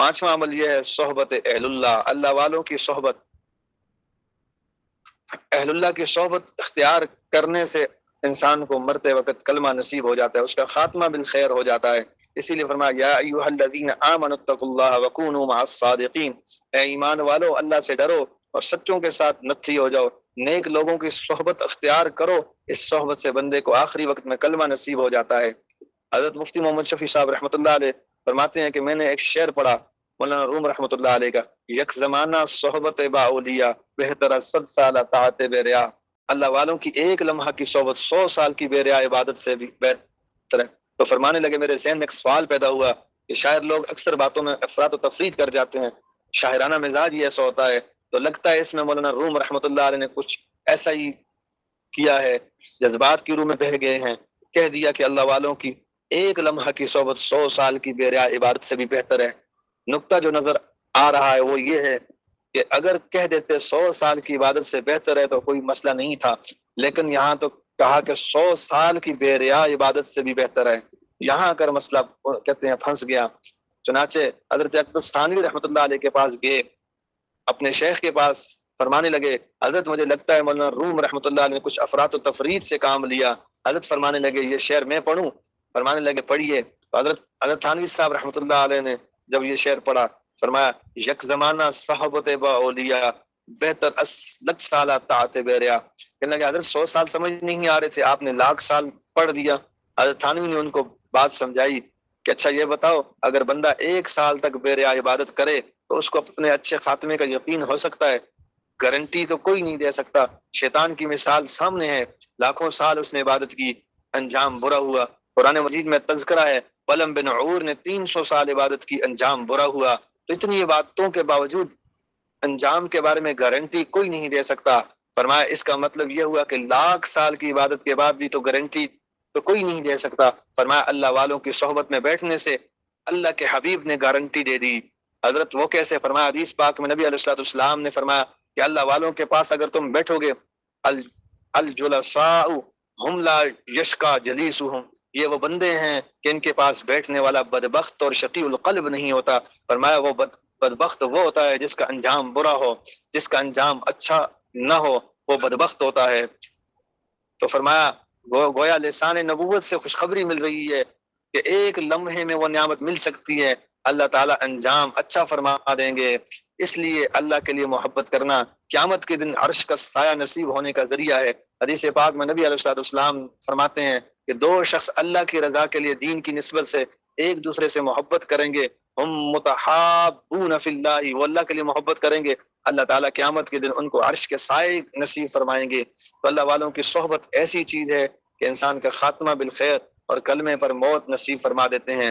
پانچواں عمل یہ ہے صحبت اہل اللہ، اللہ والوں کی صحبت۔ اہل اللہ کی صحبت اختیار کرنے سے انسان کو مرتے وقت کلمہ نصیب ہو جاتا ہے، اس کا خاتمہ بالخیر ہو جاتا ہے۔ اسی لیے فرمایا یا ایھا الذین آمنوا اتقوا اللہ وکونوا مع الصادقین، اے ایمان والو اللہ سے ڈرو اور سچوں کے ساتھ نتھی ہو جاؤ، نیک لوگوں کی صحبت اختیار کرو، اس صحبت سے بندے کو آخری وقت میں کلمہ نصیب ہو جاتا ہے۔ حضرت مفتی محمد شفیع صاحب رحمۃ اللہ علیہ فرماتے ہیں کہ میں نے ایک شعر پڑھا مولانا روم رحمۃ اللہ علیہ کا، یک زمانہ صحبت با اولیاء بہتر از 100 سالہ طاعت بے ریا، اللہ والوں کی ایک لمحہ کی صحبت 100 سال کی بے ریا عبادت سے بھی بہتر ہے۔ تو فرمانے لگے میرے ذہن میں ایک سوال پیدا ہوا کہ شاید لوگ اکثر باتوں میں افراط و تفریط کر جاتے ہیں، شاعرانہ مزاج ہی ایسا ہوتا ہے، تو لگتا ہے اس میں مولانا روم رحمۃ اللہ علیہ نے کچھ ایسا ہی کیا ہے، جذبات کی روح میں بہہ گئے ہیں، کہہ دیا کہ اللہ والوں کی ایک لمحہ کی صحبت 100 سال کی بے ریا عبادت سے بھی بہتر ہے۔ نقطہ جو نظر آ رہا ہے وہ یہ ہے کہ اگر کہہ دیتے 100 سال کی عبادت سے بہتر ہے تو کوئی مسئلہ نہیں تھا، لیکن یہاں تو کہا کہ 100 سال کی بے ریا عبادت سے بھی بہتر ہے، یہاں کر مسئلہ کہتے ہیں پھنس گیا۔ چنانچہ حضرت اکبر ثانوی رحمۃ اللہ علیہ کے پاس گئے، اپنے شیخ کے پاس فرمانے لگے حضرت مجھے لگتا ہے مولانا روم رحمۃ اللہ علیہ نے کچھ افراط و تفریط سے کام لیا۔ حضرت فرمانے لگے یہ شعر میں پڑھوں؟ فرمانے لگے پڑھیے۔ تو حضرت تھانوی صاحب رحمۃ اللہ علیہ نے جب یہ شعر پڑھا فرمایا یک زمانہ صحبت با اولیاء بہتر از 100 سالہ طاعت بے ریا، کہنے لگے حضرت 100 سال سمجھ نہیں آ رہے تھے، آپ نے 1,00,000 سال پڑھ دیا۔ حضرت تھانوی نے ان کو بات سمجھائی کہ اچھا یہ بتاؤ اگر بندہ 1 سال تک بے ریا عبادت کرے تو اس کو اپنے اچھے خاتمے کا یقین ہو سکتا ہے؟ گارنٹی تو کوئی نہیں دے سکتا۔ شیطان کی مثال سامنے ہے، لاکھوں سال اس نے عبادت کی، انجام برا ہوا۔ قرآن مجید میں تذکرہ ہے بلم بن عور نے 300 سال عبادت کی، انجام برا ہوا۔ تو اتنی باتوں کے باوجود انجام کے بارے میں گارنٹی کوئی نہیں دے سکتا۔ فرمایا اس کا مطلب یہ ہوا کہ 1,00,000 سال کی عبادت کے بعد بھی تو گارنٹی تو کوئی نہیں دے سکتا۔ فرمایا اللہ والوں کی صحبت میں بیٹھنے سے اللہ کے حبیب نے گارنٹی دے دی۔ حضرت وہ کیسے؟ فرمایا حدیث پاک میں نبی علیہ الصلوۃ والسلام نے فرمایا کہ اللہ والوں کے پاس اگر تم بیٹھو گے الجلساء ہم لا یشقا جلیسہم، یہ وہ بندے ہیں کہ ان کے پاس بیٹھنے والا بدبخت اور شقی القلب نہیں ہوتا۔ فرمایا وہ بدبخت وہ ہوتا ہے جس کا انجام برا ہو، جس کا انجام اچھا نہ ہو، وہ بدبخت ہوتا ہے۔ تو فرمایا گویا لسان نبوت سے خوشخبری مل رہی ہے کہ ایک لمحے میں وہ نعمت مل سکتی ہے، اللہ تعالیٰ انجام اچھا فرما دیں گے۔ اس لیے اللہ کے لیے محبت کرنا قیامت کے دن عرش کا سایہ نصیب ہونے کا ذریعہ ہے۔ حدیث پاک میں نبی علیہ الصلوۃ والسلام فرماتے ہیں کہ 2 شخص اللہ کی رضا کے لیے دین کی نسبت سے ایک دوسرے سے محبت کریں گے، ہم متحابون فی اللہ، وہ اللہ کے لیے محبت کریں گے، اللہ تعالیٰ قیامت کے دن ان کو عرش کے سائے نصیب فرمائیں گے۔ تو اللہ والوں کی صحبت ایسی چیز ہے کہ انسان کا خاتمہ بالخیر اور کلمے پر موت نصیب فرما دیتے ہیں۔